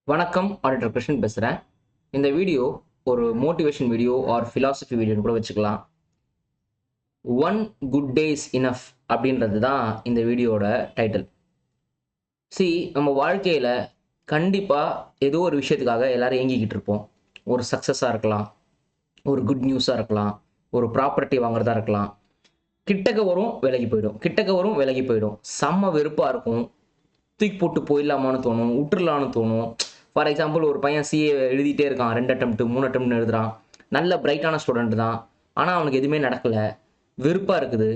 வணக்கம். ஆடிட்டர் கிருஷ்ணன் பேசுகிறேன். இந்த வீடியோ ஒரு மோட்டிவேஷன் வீடியோ ஆர் ஃபிலாசபி வீடியோன்னு கூட வச்சுக்கலாம். One good day is enough அப்படின்றது தான் இந்த வீடியோட டைட்டில். நம்ம வாழ்க்கையில் கண்டிப்பாக ஏதோ ஒரு விஷயத்துக்காக எல்லாரும் ஏங்கிக்கிட்டு இருப்போம். ஒரு சக்ஸஸாக இருக்கலாம், ஒரு குட் நியூஸாக இருக்கலாம், ஒரு ப்ராப்பர்ட்டி வாங்குறதா இருக்கலாம். கிட்டக்க வரும் விலகி போயிடும், கிட்டக்க வரும் விலகி போயிடும். செம்ம வெறுப்பாக இருக்கும். தூக்கி போட்டு போயிடலாமான்னு தோணும், விட்டுறலான்னு தோணும். ஃபார் எக்ஸாம்பிள், ஒரு பையன் சிஏ எழுதிட்டே இருக்கான், 2 அட்டெம்ப்ட் 3 அட்டெம்ப்ட் எழுதுறான். நல்ல பிரைட்டான ஸ்டூடெண்ட் தான், ஆனால் அவனுக்கு எதுவுமே நடக்கலை, வெறுப்பாக இருக்குது.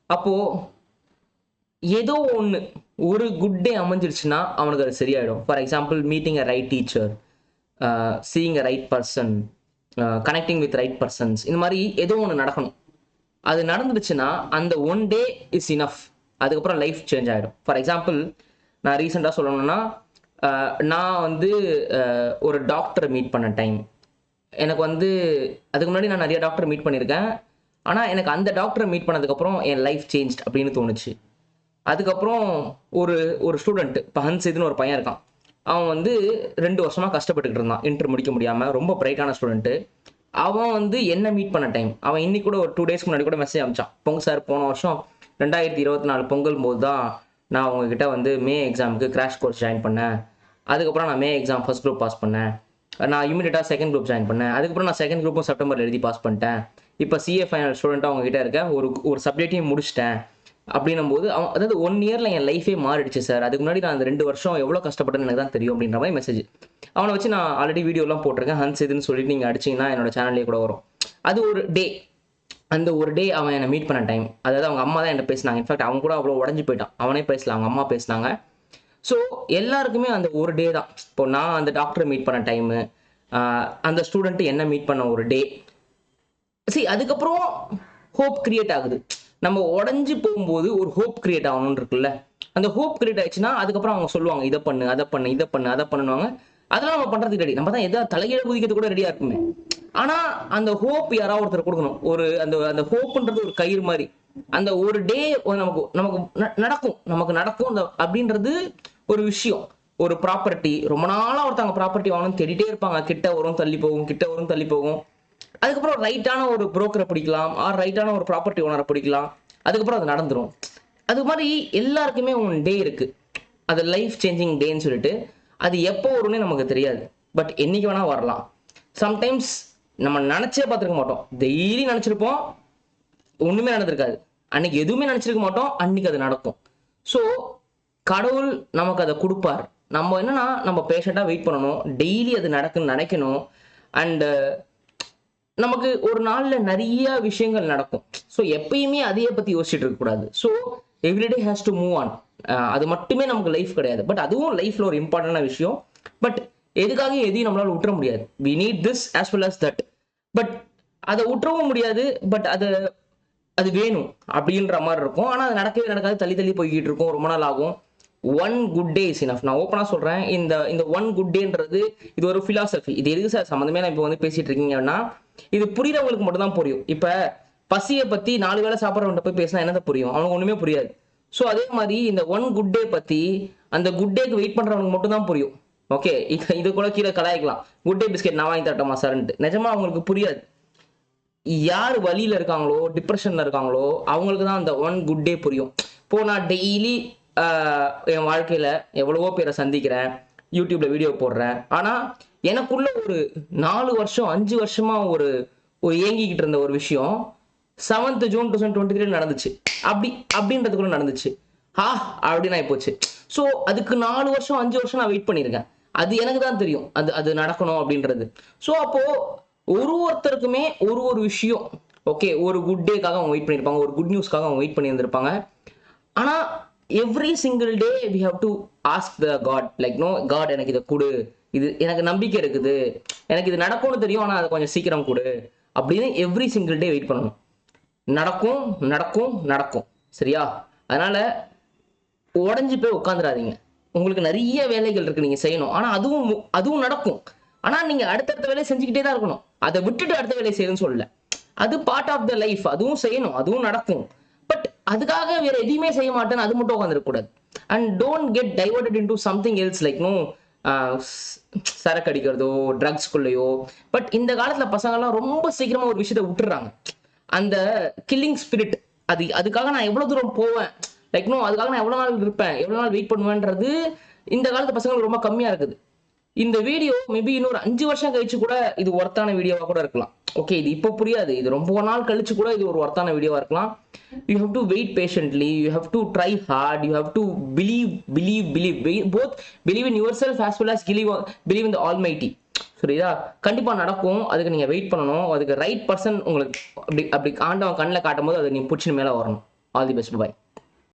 அப்போது ஏதோ ஒன்று ஒரு குட் டே அமைஞ்சிருச்சுன்னா அவனுக்கு அது சரியாயிடும். For example, meeting a right teacher, seeing a right person, connecting with right persons, இந்த மாதிரி ஏதோ ஒன்று நடக்கணும். அது நடந்துடுச்சுன்னா அந்த ஒன் டே இஸ் இனஃப். அதுக்கப்புறம் லைஃப் சேஞ்ச் ஆகிடும். ஃபார் எக்ஸாம்பிள், நான் ரீசெண்டாக சொல்லணும்னா, நான் வந்து ஒரு டாக்டரை மீட் பண்ண டைம் எனக்கு வந்து, அதுக்கு முன்னாடி நான் நிறைய டாக்டரை மீட் பண்ணியிருக்கேன். ஆனால் எனக்கு அந்த டாக்டரை மீட் பண்ணதுக்கப்புறம் என் லைஃப் சேஞ்ச் அப்படின்னு தோணுச்சு. அதுக்கப்புறம் ஒரு ஒரு ஸ்டூடெண்ட், இப்போ ஹன்சித்னு ஒரு பையன் இருக்கான். அவன் வந்து 2 வருஷமாக கஷ்டப்பட்டுக்கிட்டு இருந்தான், இன்டர் முடிக்க முடியாமல். ரொம்ப பிரைட்டான ஸ்டூடெண்ட்டு. அவன் வந்து என்ன மீட் பண்ண டைம், அவன் இன்னைக்கு கூட ஒரு 2 டேஸ்க்கு முன்னாடி கூட மெசேஜ் அனுப்பிச்சான். பொங்கல் சார், போன வருஷம் 2024 பொங்கல் போது தான் நான் உங்ககிட்ட வந்து மே எக்ஸாமுக்கு கிராஷ் கோர்ஸ் ஜாயின் பண்ணேன். அதுக்கப்புறம் நான் மே எக்ஸாம் ஃபர்ஸ்ட் குரூப் பாஸ் பண்ணேன். நான் இமீடியட்டாக செகண்ட் குரூப் ஜாயின் பண்ணேன். அதுக்கப்புறம் நான் செகண்ட் குரூப்பும் செப்டம்பர் எழுதி பாஸ் பண்ணிட்டேன். இப்போ சிஏ ஃபைனல் ஸ்டூடெண்ட்டாக அவங்ககிட்ட இருக்கேன். ஒரு சப்ஜெக்டையும் முடிச்சிட்டேன். அப்படின்னும் போது அவன், அதாவது 1 இயரில் என் லைஃபே மாறிடுச்சு சார். அதுக்கு முன்னாடி நான் அந்த 2 வருஷம் எவ்வளோ கஷ்டப்பட்டேன்னு எனக்கு தான் தெரியும் அப்படின்ற மாதிரி மெசேஜ். அவனை வச்சு நான் ஆல்ரெடி வீடியோலாம் போட்டிருக்கேன். ஹன்ஸ் இதுன்னு சொல்லிட்டு நீங்கள் அடிச்சிங்கன்னா என்னோட சேனல்லே கூட வரும். அது ஒரு டே. அந்த ஒரு டே அவன் என்னை மீட் பண்ண டைம். அதாவது அவங்க அம்மா தான் என்கிட்ட பேசினாங்க. இன்ஃபேக்ட் அவன் கூட அவ்வளோ உடஞ்சி போயிட்டான். அவனே பேசல, அவங்க அம்மா பேசினாங்க. ஸோ எல்லாருக்குமே அந்த ஒரு டே தான். இப்போ நான் அந்த டாக்டரை மீட் பண்ண டைமு, அந்த ஸ்டூடெண்ட்டு என்ன மீட் பண்ண ஒரு டே. அதுக்கப்புறம் ஹோப் கிரியேட் ஆகுது. நம்ம உடஞ்சி போகும்போது ஒரு ஹோப் கிரியேட் ஆகணும்னு இருக்குல்ல. அந்த ஹோப் கிரியேட் ஆயிடுச்சுன்னா அதுக்கப்புறம் அவங்க சொல்லுவாங்க, இதை பண்ணு, அதை பண்ணு, இதை பண்ணு, அதை பண்ணுவாங்க. அதெல்லாம் நம்ம பண்றதுக்கு ரெடி. நம்ம தான் எதாவது தலைகீழ குதிக்கிறது கூட ரெடியா இருக்குமே. ஆனா அந்த ஹோப் யாராவது ஒருத்தர் கொடுக்கணும். ஒரு அந்த அந்த ஹோப்ன்றது ஒரு கயிறு மாதிரி. அந்த ஒரு டே நமக்கு நமக்கு நடக்கும், நமக்கு நடக்கும் அப்படின்றது ஒரு விஷயம். ஒரு ப்ராப்பர்ட்டி, ரொம்ப நாளா ஒருத்தவங்க ப்ராப்பர்ட்டி வாங்கணும்னு தேடிட்டே இருப்பாங்க. கிட்ட வரும், தள்ளி போகும், கிட்ட வரும், தள்ளி போகும். அதுக்கப்புறம் ரைட்டான ஒரு புரோக்கரை பிடிக்கலாம், ஆர் ரைட்டான ஒரு ப்ராப்பர்ட்டி ஓனரை பிடிக்கலாம். அதுக்கப்புறம் அது நடந்துரும். அது மாதிரி எல்லாருக்குமே ஒன் டே இருக்கு. அது லைஃப் சேஞ்சிங் டேன்னு சொல்லிட்டு. அது எப்போ வரும்னே நமக்கு தெரியாது. பட் என்னைக்கு வேணா வரலாம். சம்டைம்ஸ் நம்ம நினைச்சே பார்த்துருக்க மாட்டோம். டெய்லி நினைச்சிருப்போம், ஒண்ணுமே நடந்திருக்காது. அன்னைக்கு எதுவுமே நினைச்சிருக்க மாட்டோம், அன்னைக்கு அது நடக்கும். ஸோ கடவுள் நமக்கு அதை கொடுப்பார். நம்ம என்னன்னா, நம்ம பேஷண்டா வெயிட் பண்ணணும். டெய்லி அது நடக்குன்னு நினைக்கணும். அண்ட் நமக்கு ஒரு நாள்ல நிறைய விஷயங்கள் நடக்கும். ஸோ எப்பயுமே அதையே பத்தி யோசிச்சுட்டு இருக்க கூடாது. So everyday has to move on. அது மட்டுமே நமக்கு லைஃப் கிடையாது. பட் அதுவும் லைஃப்ல ஒரு இம்பார்ட்டன்டான விஷயம். பட் எதுக்காக எதையும் நம்மளால விட்டுற முடியாது. We need this as well as that. But அதை விட்டுறவும் முடியாது. பட் அது வேணும் அப்படின்ற மாதிரி இருக்கும். ஆனால் அது நடக்கவே நடக்காது, தள்ளி தள்ளி போய்கிட்டு இருக்கும், ரொம்ப நாள் ஆகும். One good day is enough. நான் ஓப்பனாக சொல்கிறேன். இந்த ஒன் குட் டேன்றது இது ஒரு ஃபிலாசபி. இது எதுக்கு சார் சம்மந்தமே நான் இப்போ வந்து பேசிட்டு இருக்கீங்கன்னா, இது புரியுறவங்களுக்கு மட்டும் தான் புரியும். இப்போ பசியை பற்றி 4 வேளை சாப்பிட்றவன்ட்ட போய் பேசினா என்னதான் புரியும்? அவனுக்கு ஒன்றுமே புரியாது. ஸோ அதே மாதிரி இந்த ஒன் குட் டே பற்றி அந்த குட் டேக்கு வெயிட் பண்ணுறவனுக்கு மட்டும் தான் புரியும். ஓகே, இது கூட கீழே கலாய்க்கலாம். குட் டே பிஸ்கெட் நான் வாங்கி தரட்டோமா சார்ன்ட்டு. நிஜமா அவங்களுக்கு புரியாது. யார் வழியில இருக்காங்களோ, டிப்ரெஷன்ல இருக்காங்களோ, அவங்களுக்கு தான் அந்த ஒன் குட் டே புரியும். இப்போ நான் டெய்லி என் வாழ்க்கையில எவ்வளவோ பேரை சந்திக்கிறேன், யூடியூப்ல வீடியோ போடுறேன். ஆனா எனக்குள்ள ஒரு 4 வருஷம் 5 வருஷமா ஒரு ஒரு ஏங்கிக்கிட்டு இருந்த ஒரு விஷயம் 7th ஜூன் 2023 நடந்துச்சு. அப்படின்றதுக்குள்ள நடந்துச்சு. அப்படின்னு ஆகி போச்சு. ஸோ அதுக்கு 4 வருஷம் 5 வருஷம் நான் வெயிட் பண்ணியிருக்கேன். அது எனக்கு தான் தெரியும், அது நடக்கணும் அப்படின்றது. ஸோ அப்போ ஒருத்தருக்குமே ஒரு விஷயம். ஓகே, ஒரு குட் டேக்காக அவங்க வெயிட் பண்ணியிருப்பாங்க, ஒரு குட் நியூஸ்க்காக அவங்க வெயிட் பண்ணி இருந்திருப்பாங்க. ஆனா every single day we have to ask the god, like no god, எனக்கு இதை கொடு, இது எனக்கு நம்பிக்கை இருக்குது, எனக்கு இது நடக்கும்னு தெரியும், ஆனால் அதை கொஞ்சம் சீக்கிரம் கொடு அப்படின்னு எவ்ரி சிங்கிள் டே வெயிட் பண்ணணும். நடக்கும் நடக்கும் நடக்கும். சரியா? அதனால உடஞ்சி போய் உட்காந்துடாதீங்க. உங்களுக்கு நிறைய வேலைகள் இருக்கு நீங்க செய்யணும். ஆனா அதுவும் நடக்கும். ஆனா நீங்க அடுத்தடுத்த வேலையை செஞ்சுக்கிட்டே தான் இருக்கணும். அதை விட்டுட்டு அடுத்த வேலையை செய்யணும்னு சொல்லல. அது பார்ட் ஆஃப் த லைஃப். அதுவும் செய்யணும், அதுவும் நடக்கும். பட் அதுக்காக வேற எதையுமே செய்ய மாட்டேன்னு அது மட்டும் உட்காந்துருக்க கூடாது. And don't get diverted into something else. Like no, சரக்கு அடிக்கிறதோ ட்ரக்ஸ்குள்ளேயோ. பட் இந்த காலத்துல பசங்கள்லாம் ரொம்ப சீக்கிரமா ஒரு விஷயத்த விட்டுறாங்க. அந்த கில்லிங் ஸ்பிரிட், அதுக்காக நான் எவ்வளவு தூரம் போவேன், லைக் நோ அதுக்காக நான் எவ்வளவு நாள் இருப்பேன், எவ்வளவு நாள் வெயிட் பண்ணுவேன்றது இந்த காலத்து பசங்களுக்கு ரொம்ப கம்மியா இருக்குது. இந்த வீடியோ மேபி இன்னொரு 5 வருஷம் கழிச்சு கூட இது ஒர்த்தான வீடியோவா கூட இருக்கலாம். ஓகே, இது இப்போ புரியாது, இது ரொம்ப நாள் கழிச்சு கூட இது ஒரு ஒர்த்தான வீடியோவா இருக்கலாம். You have to wait patiently, you have to try hard, you have to believe both believe in yourself as well as believe in the almighty. சரிதா? கண்டிப்பா நடக்கும். அதுக்கு நீங்க வெயிட் பண்ணணும். அதுக்கு ரைட் பர்சன் உங்களுக்கு அப்படி அப்படி ஆண்டவன் கண்ணில் காட்டும் போது அதை நீங்க புடிச்சு மேல வரணும். All the best, bye.